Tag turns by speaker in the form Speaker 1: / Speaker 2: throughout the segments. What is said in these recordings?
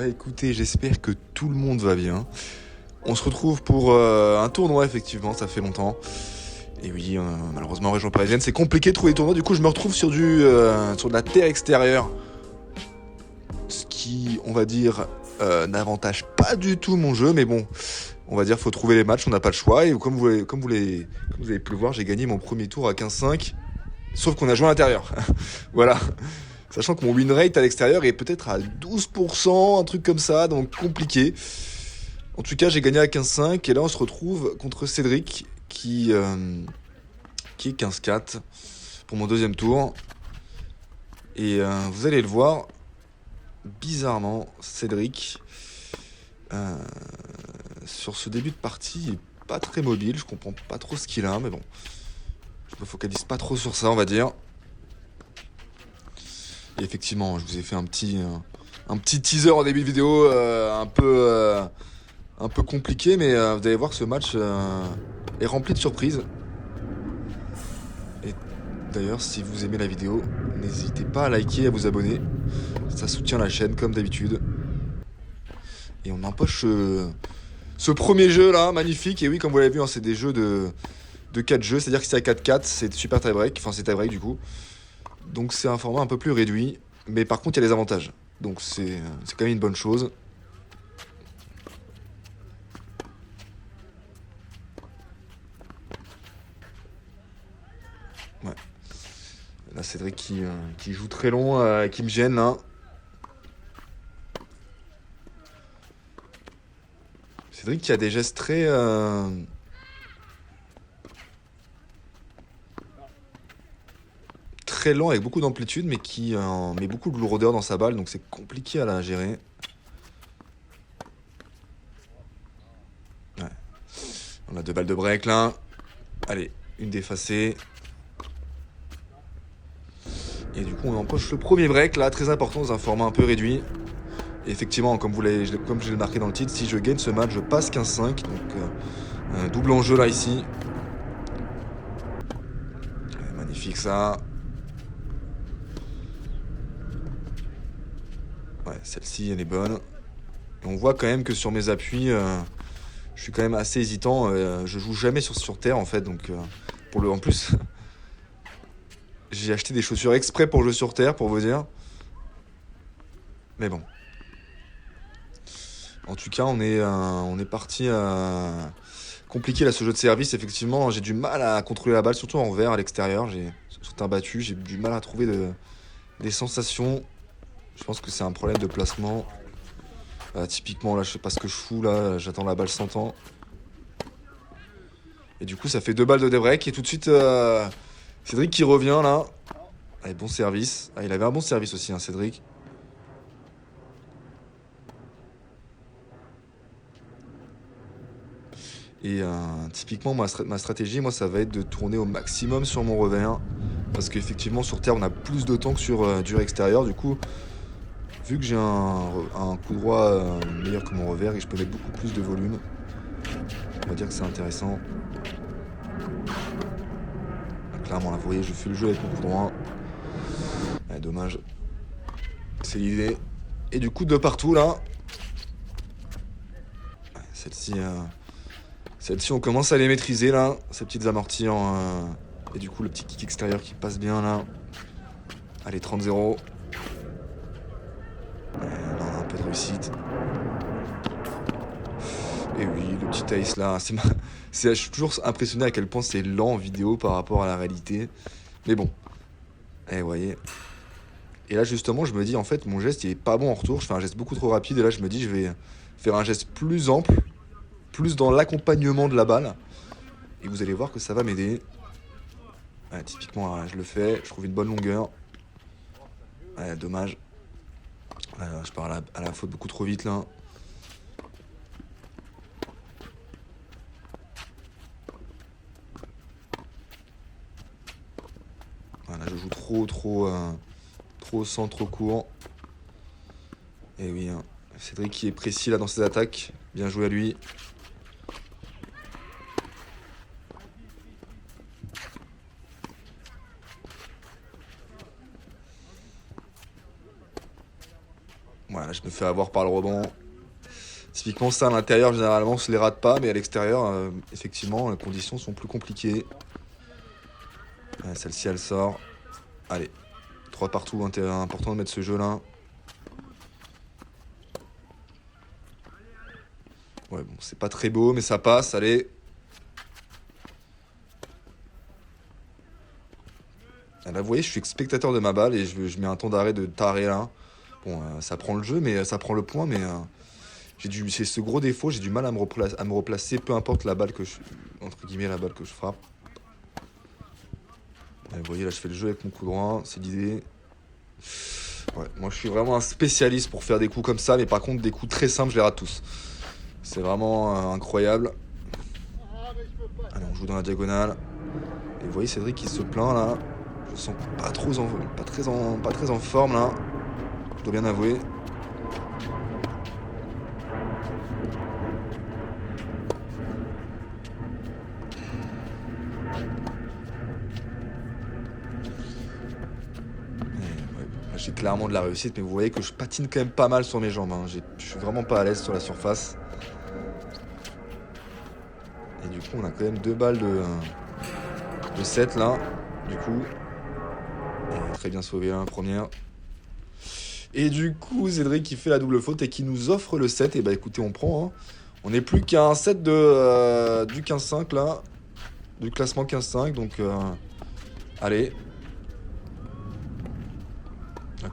Speaker 1: Bah écoutez, j'espère que tout le monde va bien. On se retrouve pour un tournoi, effectivement, ça fait longtemps. Et oui, malheureusement en région parisienne, c'est compliqué de trouver des tournois. Du coup, je me retrouve sur sur de la terre extérieure. Ce qui, on va dire, n'avantage pas du tout mon jeu. Mais bon, on va dire, faut trouver les matchs, on n'a pas le choix. Et comme vous avez pu le voir, j'ai gagné mon premier tour à 15-5. Sauf qu'on a joué à l'intérieur. Voilà. Sachant que mon win rate à l'extérieur est peut-être à 12%, un truc comme ça, donc compliqué. En tout cas, j'ai gagné à 15-5 et là on se retrouve contre Cédric qui est 15-4 pour mon deuxième tour. Et vous allez le voir, bizarrement, Cédric, sur ce début de partie, est pas très mobile. Je comprends pas trop ce qu'il a, mais bon, je me focalise pas trop sur ça, on va dire. Et effectivement, je vous ai fait un petit teaser en début de vidéo, un peu compliqué, mais vous allez voir que ce match est rempli de surprises. Et d'ailleurs, si vous aimez la vidéo, n'hésitez pas à liker et à vous abonner. Ça soutient la chaîne comme d'habitude. Et on empoche ce premier jeu là, magnifique. Et oui, comme vous l'avez vu, hein, c'est des jeux de 4 jeux. C'est-à-dire que c'est à 4-4, c'est super tie-break. Enfin, c'est tie-break du coup. Donc c'est un format un peu plus réduit. Mais par contre, il y a des avantages. Donc c'est quand même une bonne chose. Ouais. Là, Cédric qui joue très long, qui me gêne là. Cédric qui a des gestes très lents avec beaucoup d'amplitude, mais qui met beaucoup de lourdeur dans sa balle, donc c'est compliqué à la gérer. Ouais. On a 2 balles de break là. Allez, une d'effacée. Et du coup, on empoche le premier break là, très important dans un format un peu réduit. Et effectivement, comme je l'ai marqué dans le titre, si je gagne ce match, je passe 15-5. Donc, double enjeu là ici. Magnifique ça. Ouais, celle-ci, elle est bonne. Et on voit quand même que sur mes appuis, je suis quand même assez hésitant. Je joue jamais sur terre en fait. Donc, en plus, j'ai acheté des chaussures exprès pour jouer sur terre, pour vous dire. Mais bon. En tout cas, on est parti compliqué là ce jeu de service. Effectivement, j'ai du mal à contrôler la balle, surtout en vert à l'extérieur. Sur terre battue, j'ai du mal à trouver des sensations. Je pense que c'est un problème de placement. Typiquement, là, je sais pas ce que je fous. Là, j'attends la balle 100 ans. Et du coup, ça fait 2 balles de débreak. Et tout de suite, Cédric qui revient là. Allez, bon service. Ah, il avait un bon service aussi, hein, Cédric. Et typiquement, ma stratégie, moi, ça va être de tourner au maximum sur mon revers. Parce qu'effectivement, sur terre, on a plus de temps que sur dur extérieur. Du coup, vu que j'ai un coup droit meilleur que mon revers et je peux mettre beaucoup plus de volume, on va dire que c'est intéressant. Clairement, là, vous voyez, je fais le jeu avec mon coup droit. Ouais, dommage. C'est l'idée. Et du coup, de partout, là. Ouais, celle-ci, on commence à les maîtriser, là. Ces petites amorties et du coup, le petit kick extérieur qui passe bien, là. Allez, 30-0. On a un peu de réussite. Et oui, le petit ace là, je suis toujours impressionné à quel point c'est lent en vidéo par rapport à la réalité. Mais bon, vous voyez. Et là justement, je me dis en fait, mon geste il est pas bon en retour. Je fais un geste beaucoup trop rapide et là je me dis je vais faire un geste plus ample, plus dans l'accompagnement de la balle. Et vous allez voir que ça va m'aider. Ouais, typiquement, je le fais, je trouve une bonne longueur. Ouais, dommage. Je pars à la faute beaucoup trop vite là. Voilà, je joue trop sans, trop court. Et oui, hein. Cédric qui est précis là dans ses attaques. Bien joué à lui. Voilà, je me fais avoir par le rebond. Typiquement ça à l'intérieur généralement on se les rate pas, mais à l'extérieur effectivement les conditions sont plus compliquées. Ouais, celle-ci elle sort. Allez, 3 partout, important de mettre ce jeu là. Ouais bon c'est pas très beau mais ça passe, allez. Là vous voyez je suis spectateur de ma balle et je mets un temps d'arrêt de taré là. Bon ça prend le jeu mais ça prend le point mais c'est ce gros défaut, j'ai du mal à me replacer, peu importe la balle que je, entre guillemets la balle que je frappe. Et vous voyez là je fais le jeu avec mon coup droit, c'est l'idée. Ouais, moi je suis vraiment un spécialiste pour faire des coups comme ça, mais par contre des coups très simples je les rate tous. C'est vraiment incroyable. Allez on joue dans la diagonale. Et vous voyez Cédric qui se plaint là. Je le sens pas très en forme là. Je dois bien avouer. J'ai clairement de la réussite, mais vous voyez que je patine quand même pas mal sur mes jambes. Hein. Je suis vraiment pas à l'aise sur la surface. Et du coup, on a quand même 2 balles de 7 là. Du coup, très bien sauvé la première. Et du coup, Cédric qui fait la double faute et qui nous offre le 7. Et bah écoutez, on prend. Hein. On n'est plus qu'à un 7 du 15-5 là. Du classement 15-5. Donc, allez.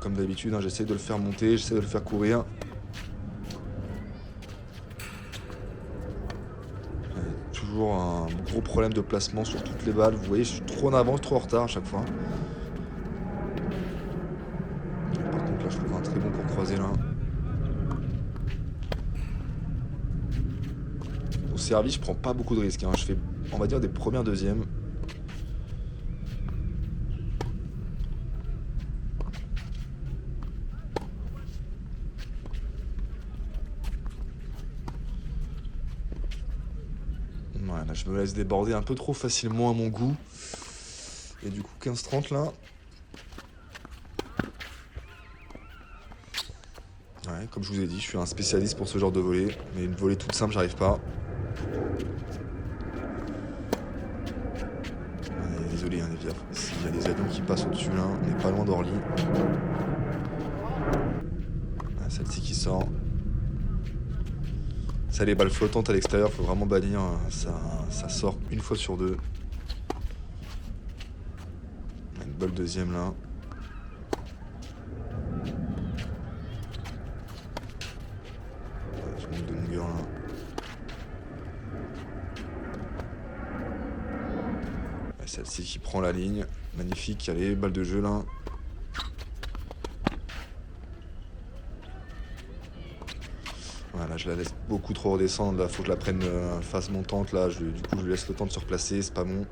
Speaker 1: Comme d'habitude, hein, j'essaie de le faire monter, j'essaie de le faire courir. Toujours un gros problème de placement sur toutes les balles. Vous voyez, je suis trop en avance, trop en retard à chaque fois. Par contre, là, je trouve un très bon court croisé là. Au service, je prends pas beaucoup de risques. Hein. Je fais, on va dire, des premières, deuxièmes. Ouais, là, je me laisse déborder un peu trop facilement à mon goût. Et du coup, 15-30 là. Ouais, comme je vous ai dit, je suis un spécialiste pour ce genre de volée. Mais une volée toute simple, j'arrive pas. Ouais, désolé, hein, il y a des avions qui passent au-dessus là. On n'est pas loin d'Orly. Ouais, celle-ci qui sort. Ça, les balles flottantes à l'extérieur, faut vraiment bannir. Ça sort une fois sur 2. Une balle deuxième là. Je manque de longueur là. Celle-ci qui prend la ligne. Magnifique. Allez, balle de jeu là. Voilà, je la laisse beaucoup trop redescendre. Là, faut que je la prenne face montante. Là, du coup, je lui laisse le temps de se replacer. C'est pas bon.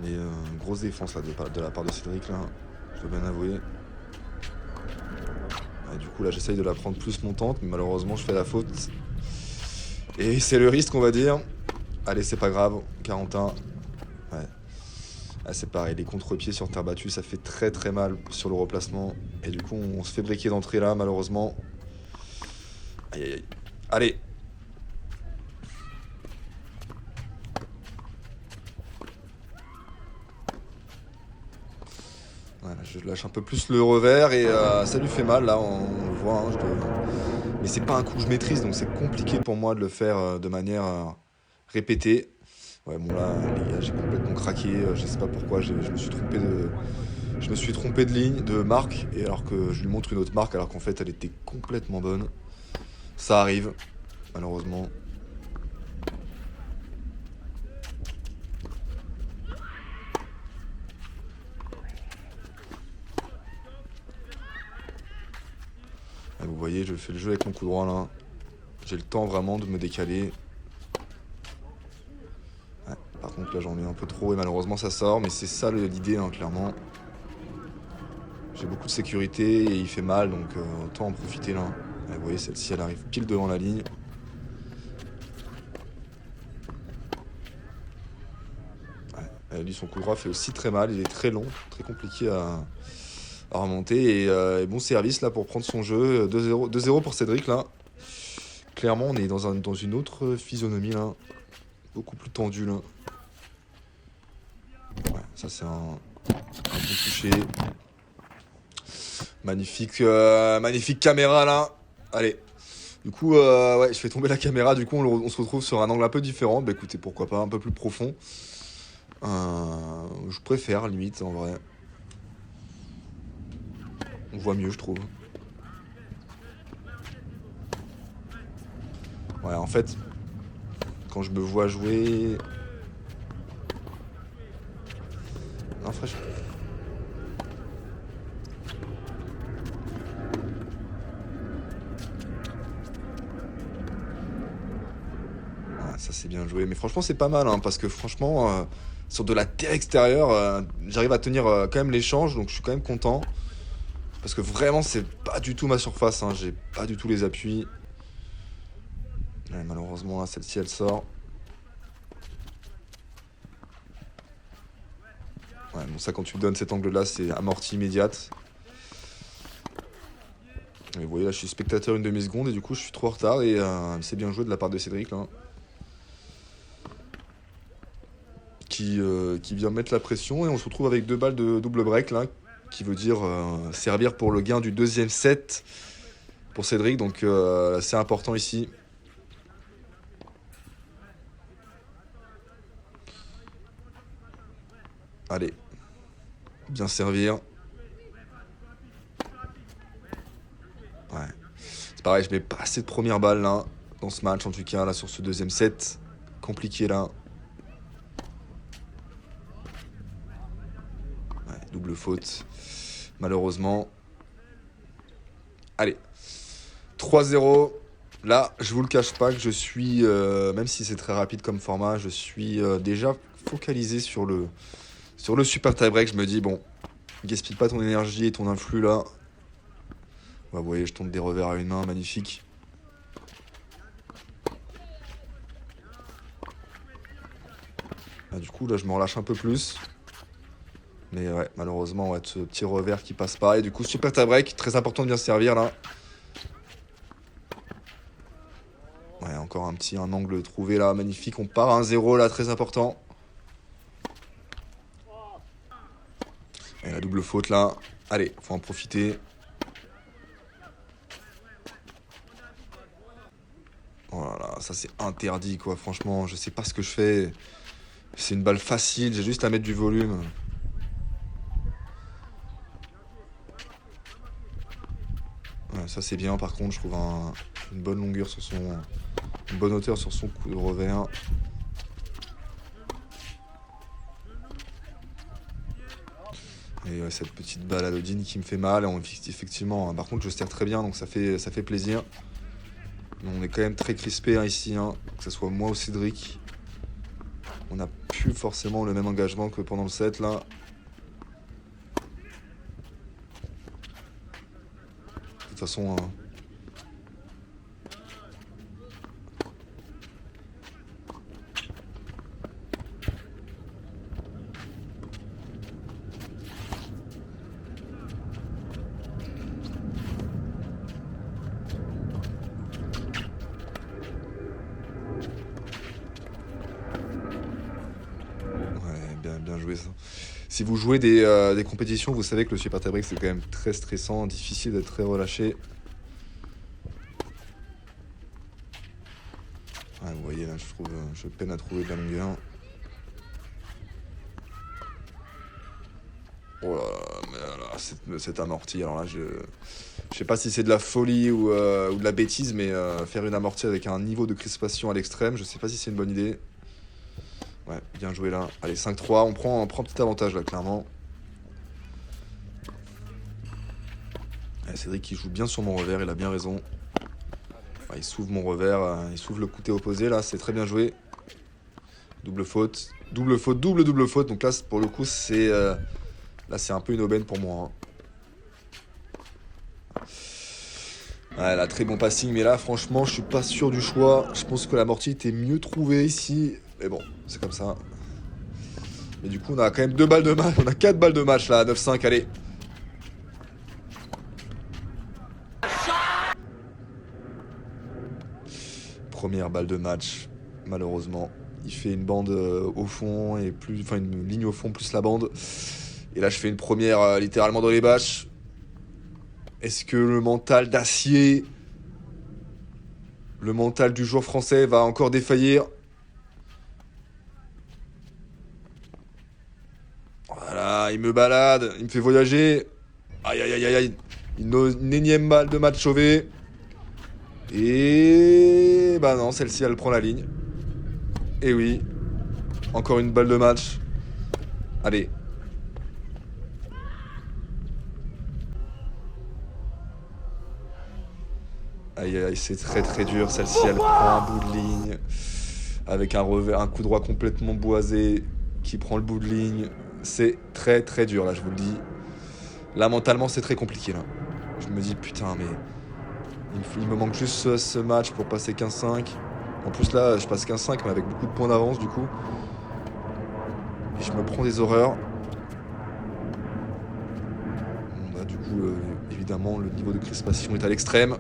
Speaker 1: Mais grosse défense là, de la part de Cédric là. Je dois bien avouer. Ouais, du coup, là, j'essaye de la prendre plus montante. Mais malheureusement, je fais la faute. Et c'est le risque, on va dire. Allez, c'est pas grave. 41. Ouais. Ah, c'est pareil. Les contre-pieds sur terre battue, ça fait très très mal sur le replacement. Et du coup, on se fait briquer d'entrée là, malheureusement. Aïe aïe aïe. Allez. Voilà, je lâche un peu plus le revers et ça lui fait mal là, on le voit. Hein, mais c'est pas un coup que je maîtrise donc c'est compliqué pour moi de le faire de manière répétée. Ouais bon là les gars j'ai complètement craqué, je sais pas pourquoi, je me suis trompé de ligne, de marque, et alors que je lui montre une autre marque alors qu'en fait elle était complètement bonne. Ça arrive, malheureusement. Et vous voyez, je fais le jeu avec mon coup droit là. J'ai le temps vraiment de me décaler. Ouais, par contre là j'en mets un peu trop et malheureusement ça sort, mais c'est ça l'idée hein, clairement. J'ai beaucoup de sécurité et il fait mal donc autant en profiter là. Et vous voyez celle-ci elle arrive pile devant la ligne. Ouais, lui son coup droit fait aussi très mal, il est très long, très compliqué à remonter. Et bon service là pour prendre son jeu. 2-0 2-0 pour Cédric là. Clairement, on est dans une autre physionomie là. Beaucoup plus tendu là. Ouais, ça c'est un bon toucher. Magnifique, magnifique caméra là. Allez. Du coup, ouais, je fais tomber la caméra. Du coup, on se retrouve sur un angle un peu différent. Bah écoutez, pourquoi pas, un peu plus profond. Je préfère, limite, en vrai. On voit mieux, je trouve. Ouais, en fait, quand je me vois jouer... Non, fraîche. Ça c'est bien joué, mais franchement c'est pas mal hein, parce que franchement sur de la terre extérieure j'arrive à tenir quand même l'échange, donc je suis quand même content parce que vraiment c'est pas du tout ma surface hein, j'ai pas du tout les appuis. Ouais, malheureusement là celle-ci elle sort. Ouais, bon ça quand tu me donnes cet angle là c'est amorti immédiate. Et vous voyez là je suis spectateur une demi-seconde et du coup je suis trop en retard et c'est bien joué de la part de Cédric là. Qui vient mettre la pression et on se retrouve avec 2 balles de double break là, qui veut dire servir pour le gain du deuxième set pour Cédric, donc c'est important ici. Allez, bien servir. Ouais, c'est pareil, je mets pas assez de première balle là, dans ce match en tout cas, là sur ce deuxième set. Compliqué là. Double faute, malheureusement. Allez, 3-0. Là, je vous le cache pas que je suis, même si c'est très rapide comme format, je suis déjà focalisé sur le super tie-break. Je me dis, bon, gaspille pas ton énergie et ton influx là. Ouais, vous voyez, je tente des revers à une main, magnifique. Ah, du coup, là, je me relâche un peu plus. Mais ouais, malheureusement, ouais, ce petit revers qui passe pas. Et du coup, super tie-break, très important de bien se servir là. Ouais, encore un angle trouvé là, magnifique. On part à 1-0 là, très important. Et la double faute là. Allez, faut en profiter. Voilà, ça c'est interdit quoi. Franchement, je sais pas ce que je fais. C'est une balle facile, j'ai juste à mettre du volume. Ouais, ça c'est bien, par contre, je trouve une bonne longueur sur une bonne hauteur sur son coup de revers. Et cette petite balle à l'Odine qui me fait mal. Effectivement, par contre, je serre très bien, donc ça fait plaisir. Mais on est quand même très crispé hein, ici, hein, que ce soit moi ou Cédric. On n'a plus forcément le même engagement que pendant le set là. De toute façon, bien joué ça. Si vous jouez des compétitions, vous savez que le super tie-break c'est quand même très stressant, difficile d'être très relâché. Ouais, vous voyez là, je peine à trouver de la longueur. Oh là là, mais là, c'est amorti. Alors là, je sais pas si c'est de la folie ou de la bêtise, mais faire une amortie avec un niveau de crispation à l'extrême, je sais pas si c'est une bonne idée. Ouais, bien joué là. Allez, 5-3, on prend petit avantage là, clairement. Ouais, Cédric qui joue bien sur mon revers, il a bien raison. Ouais, il s'ouvre mon revers, il s'ouvre le côté opposé là, c'est très bien joué. Double faute, double faute, double faute. Donc là, pour le coup, là, c'est un peu une aubaine pour moi. Hein. Ouais, là, très bon passing, mais là, franchement, je suis pas sûr du choix. Je pense que l'amorti était mieux trouvée ici. Mais bon, c'est comme ça. Mais du coup, on a quand même 2 balles de match. On a 4 balles de match là, 9-5, allez. Première balle de match, malheureusement. Il fait une bande au fond, et plus, enfin une ligne au fond plus la bande. Et là, je fais une première littéralement dans les bâches. Est-ce que le mental d'acier, le mental du joueur français va encore défaillir? Voilà, il me balade, il me fait voyager. Aïe aïe aïe aïe aïe. Une énième balle de match sauvée. Et bah non, celle-ci elle prend la ligne. Et oui, encore une balle de match. Allez. Aïe aïe aïe, c'est très très dur. Celle-ci elle prend un bout de ligne. Avec un revers, un coup droit complètement boisé qui prend le bout de ligne. C'est très très dur là, je vous le dis. Là mentalement c'est très compliqué là. Je me dis putain mais il me manque juste ce match pour passer 15-5. En plus là je passe 15-5 mais avec beaucoup de points d'avance du coup. Et je me prends des horreurs. Bon, là du coup évidemment le niveau de crispation est à l'extrême.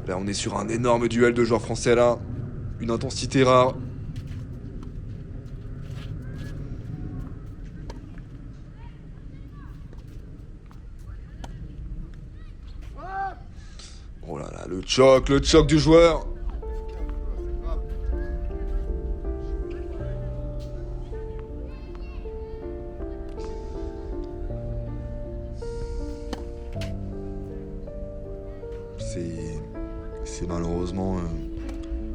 Speaker 1: Là on est sur un énorme duel de joueurs français là. Une intensité rare. Oh là là, le choc du joueur. C'est malheureusement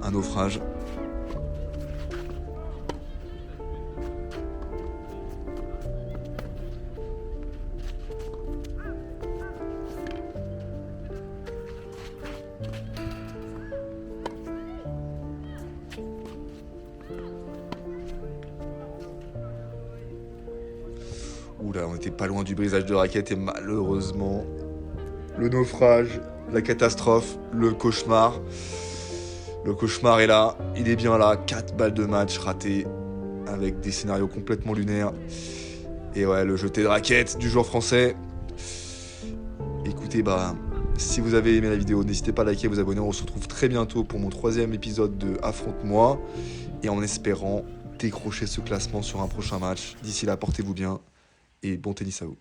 Speaker 1: un naufrage. Oula, on était pas loin du brisage de raquette et malheureusement, le naufrage, la catastrophe, le cauchemar. Le cauchemar est là, il est bien là. 4 balles de match ratées avec des scénarios complètement lunaires. Et ouais, le jeté de raquette du joueur français. Écoutez, bah, si vous avez aimé la vidéo, n'hésitez pas à liker, vous abonner. On se retrouve très bientôt pour mon 3e épisode de Affronte-moi. Et en espérant décrocher ce classement sur un prochain match. D'ici là, portez-vous bien et bon tennis à vous.